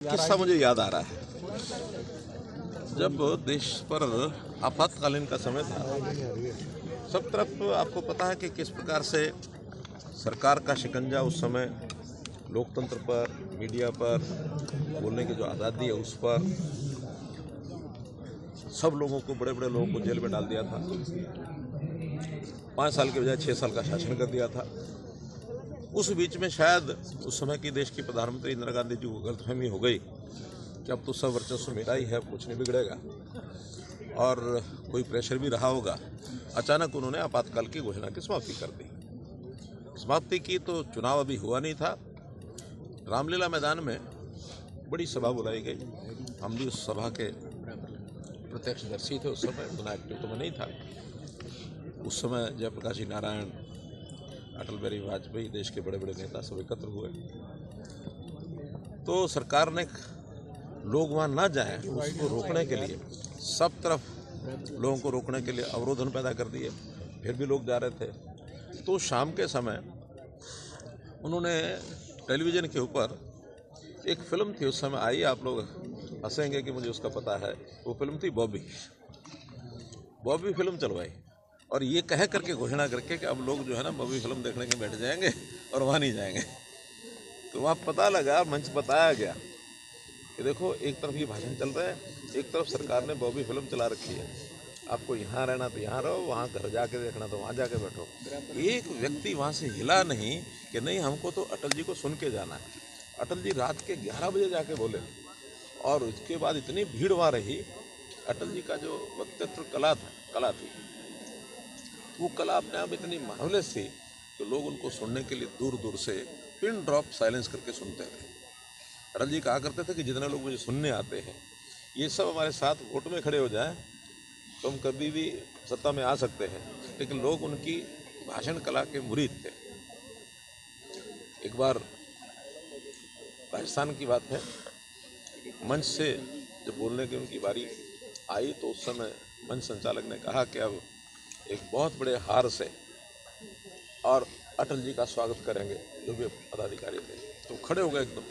किस्सा मुझे याद आ रहा है। जब देश पर आपातकालीन का समय था, सब तरफ आपको पता है कि किस प्रकार से सरकार का शिकंजा उस समय लोकतंत्र पर, मीडिया पर, बोलने की जो आज़ादी है उस पर, सब लोगों को, बड़े बड़े लोगों को जेल में डाल दिया था। 5 साल के बजाय 6 साल का शासन कर दिया था। उस बीच में शायद उस समय की देश की प्रधानमंत्री इंदिरा गांधी जी को गलतफहमी हो गई कि अब तो सब वर्चस्व मेरा ही है, अब कुछ नहीं बिगड़ेगा, और कोई प्रेशर भी रहा होगा। अचानक उन्होंने आपातकाल की घोषणा की समाप्ति कर दी। समाप्ति की तो चुनाव अभी हुआ नहीं था। रामलीला मैदान में बड़ी सभा बुलाई गई। हम भी उस सभा के प्रत्यक्षदर्शी थे। उस समय उतना एक्टिव तो मैं नहीं था। उस समय जयप्रकाश जी नारायण, अटल बिहारी वाजपेयी, देश के बड़े बड़े नेता सब एकत्र हुए। तो सरकार ने लोग वहाँ ना जाएं, उसको रोकने के लिए सब तरफ लोगों को रोकने के लिए अवरोधन पैदा कर दिए। फिर भी लोग जा रहे थे। तो शाम के समय उन्होंने टेलीविज़न के ऊपर एक फिल्म थी, उस समय आई, आप लोग हंसेंगे कि मुझे उसका पता है, वो फिल्म थी बॉबी फिल्म चलवाई, और ये कह करके घोषणा करके कि अब लोग जो है ना बॉबी फिल्म देखने के बैठ जाएंगे और वहाँ नहीं जाएंगे। तो वहाँ पता लगा, मंच बताया गया कि देखो, एक तरफ ये भाषण चल रहा है, एक तरफ सरकार ने बॉबी फिल्म चला रखी है। आपको यहाँ रहना तो यहाँ रहो, वहाँ घर जाके देखना तो वहाँ जाके बैठो। एक व्यक्ति वहाँ से हिला नहीं कि नहीं, हमको तो अटल जी को सुन के जाना है। अटल जी रात के 11 बजे जाके बोले, और उसके बाद इतनी भीड़ वहाँ रही। अटल जी का जो वक्तृत्व कला थी, वो कला अपने आप इतनी मार्वलेस थी कि लोग उनको सुनने के लिए दूर दूर से पिन ड्रॉप साइलेंस करके सुनते थे। अटल जी कहा करते थे कि जितने लोग मुझे सुनने आते हैं, ये सब हमारे साथ वोट में खड़े हो जाएं तो हम कभी भी सत्ता में आ सकते हैं। लेकिन लोग उनकी भाषण कला के मुरीद थे। एक बार राजस्थान की बात है, मंच से जब बोलने की उनकी बारी आई तो उस समय मंच संचालक ने कहा कि अब एक बहुत बड़े हार से और अटल जी का स्वागत करेंगे जो भी पदाधिकारी थे। तो खड़े हो गए, एकदम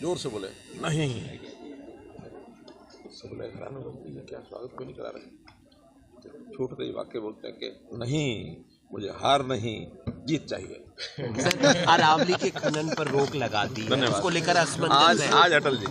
जोर से बोले नहीं। सब बोले हैरान हो गए, ये क्या, स्वागत क्यों नहीं करा रहे। छोटे से वाक्य बोलते हैं कि नहीं, मुझे हार नहीं, जीत चाहिए। अरावली के खनन पर रोक लगा दी, उसको लेकर आज अटल जी